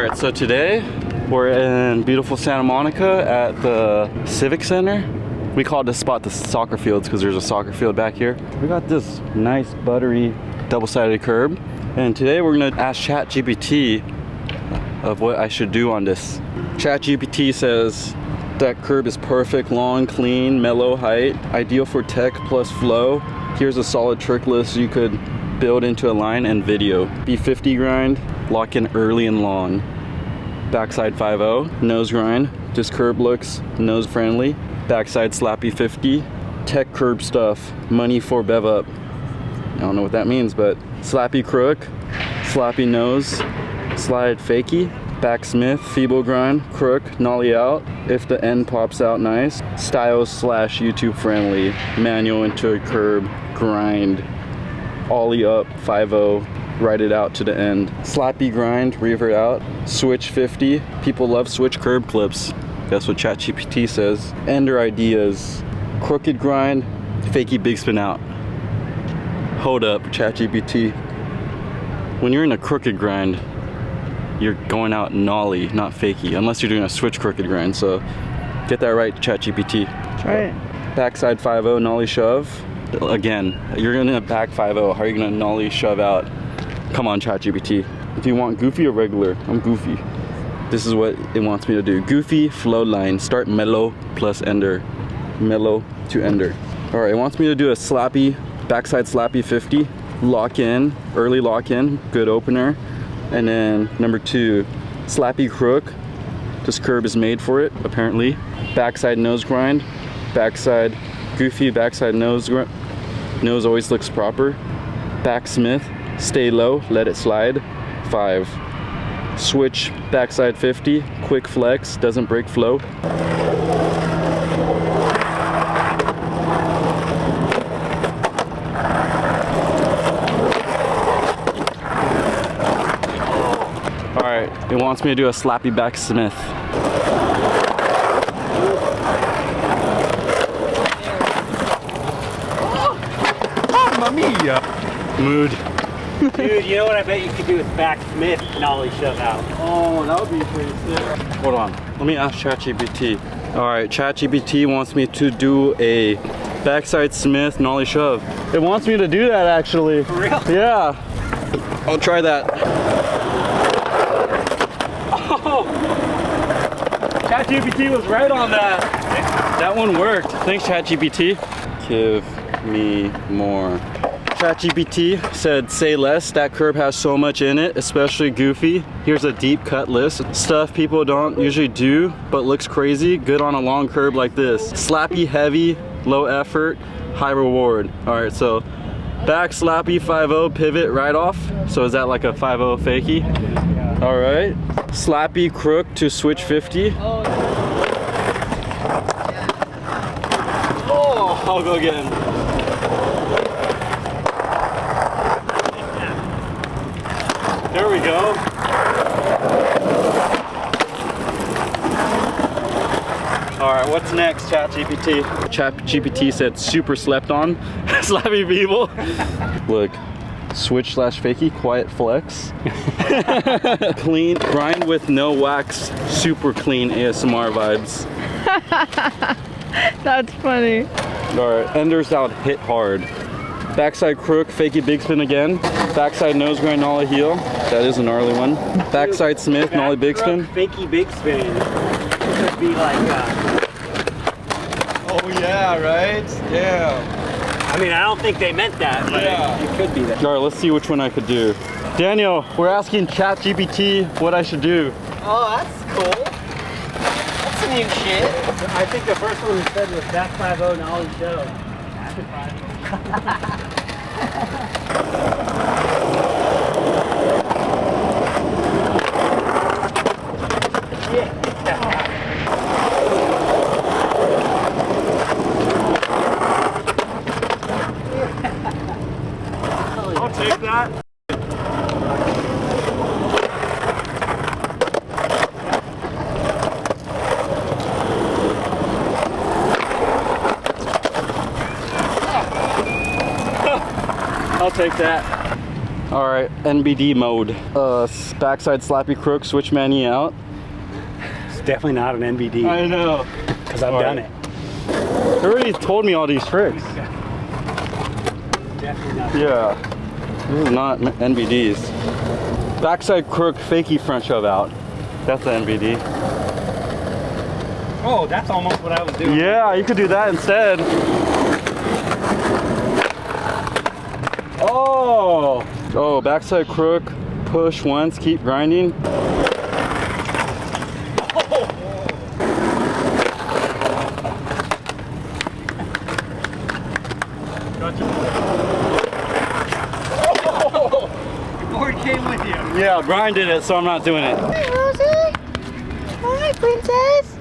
Alright, so today we're in beautiful Santa Monica at the Civic Center. We call this spot the soccer fields because there's a soccer field back here. We got this nice buttery double-sided curb, and today we're gonna ask ChatGPT of what I should do on this. ChatGPT says that curb is perfect, long, clean, mellow height, ideal for tech plus flow. Here's a solid trick list you could build into a line and video. B50 grind, lock in early and long. Backside 5.0, nose grind. This curb looks nose friendly. Backside slappy 50. Tech curb stuff, money for Bevup. I don't know what that means, but slappy crook, slappy nose, slide fakie. Backsmith, feeble grind, crook, nollie out. If the end pops out nice. Styles / YouTube friendly. Manual into a curb, grind. Ollie up, 5.0, ride it out to the end. Slappy grind, revert out. Switch 50. People love switch curb clips. That's what ChatGPT says. Ender ideas. Crooked grind, fakie big spin out. Hold up, ChatGPT. When you're in a crooked grind, you're going out nollie, not fakie, unless you're doing a switch crooked grind. So get that right, ChatGPT. Try it. Backside 5.0, nollie shove. Again, you're gonna back 5.0. How are you gonna nollie shove out? Come on, ChatGPT. Do you want goofy or regular? I'm goofy. This is what it wants me to do. Goofy, flow line. Start mellow plus ender. Mellow to ender. All right, it wants me to do a slappy, backside slappy 50. Lock in, early lock in, good opener. And then number 2, slappy crook. This curb is made for it, apparently. Backside nose grind. Backside goofy, backside nose always looks proper. Backsmith, stay low, let it slide. 5. Switch, backside 50, quick flex, doesn't break flow. Alright, it wants me to do a slappy backsmith. Mood. Dude, you know what I bet you could do with backsmith nollie shove out? Oh, that would be pretty sick. Hold on, let me ask ChatGPT. Alright, ChatGPT wants me to do a backside smith nollie shove. It wants me to do that actually. For real? Yeah. I'll try that. Oh! ChatGPT was right on that. That one worked. Thanks, ChatGPT. Give me more. ChatGPT said, say less. That curb has so much in it, especially goofy. Here's a deep cut list. Stuff people don't usually do, but looks crazy. Good on a long curb like this. Slappy, heavy, low effort, high reward. All right, so back slappy 5.0 pivot right off. So is that like a 5.0 fakie? All right. Slappy crook to switch 50. Oh, I'll go again. There we go. All right, what's next, ChatGPT? ChatGPT said super slept on. Slappy people. Look, switch / fakie, quiet flex. Clean, grind with no wax, super clean ASMR vibes. That's funny. All right, enders out, hit hard. Backside crook, fakie big spin again. Backside nose grind, nollie heel. That is a gnarly one. Backside smith, nollie big spin. Fakie big spin. It could be like, oh yeah, right? Damn. I mean, I don't think they meant that, but Yeah. it could be that. All right, let's see which one I could do. Daniel, we're asking ChatGPT what I should do. Oh, that's cool. That's some new shit. I think the first one you said was back 5.0 nollie shove. I'll take that. I'll take that. All right, NBD mode. Backside slappy crook, switch mani out. It's definitely not an NBD. I know. Because I've done it. You already told me all these tricks. Definitely not. Yeah. This is not NBDs. Backside crook, fakie front shove out. That's the NBD. Oh, that's almost what I was doing. Yeah, you could do that instead. Oh! Oh, backside crook, push once, keep grinding. Came with you. Yeah, Brian did it, so I'm not doing it. Hi, Rosie. Hi, princess.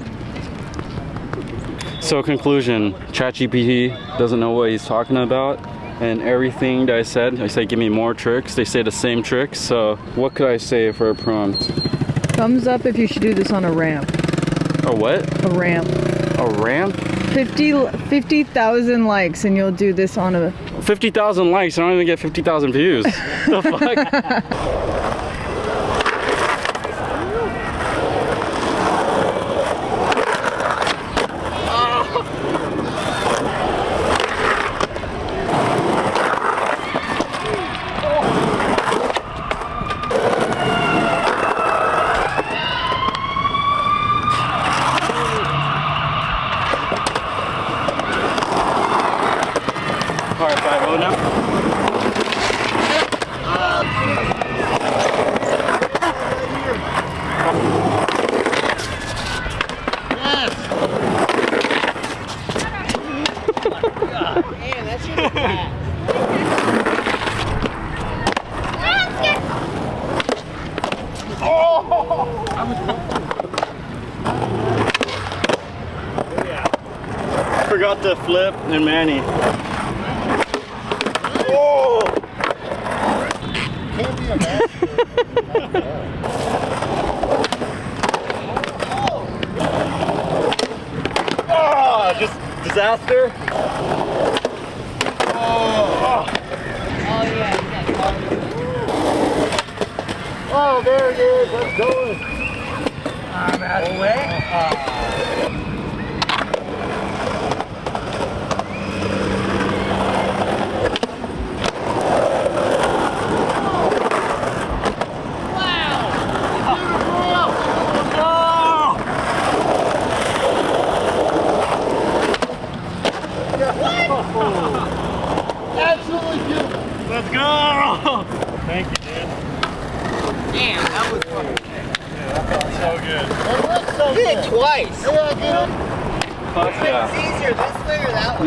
So conclusion, ChatGPT doesn't know what he's talking about, and everything that I said, give me more tricks. They say the same tricks, so what could I say for a prompt? Thumbs up if you should do this on a ramp. A what? A ramp. A ramp? 50,000 likes and you'll do this on a... 50,000 likes, I don't even get 50,000 views. The fuck? Alright, 5-0 now. Man, that's your bad. Forgot the flip and Manny. Oh! Can't be a master. Oh, just disaster. Oh, there it is. Let's go. I'm out of the way. Absolutely beautiful. Let's go! Thank you, dude. Damn, that was fucking So good. It looks so did good. it twice. Yeah, I did it. Fuck yeah. It's easier this way or that way?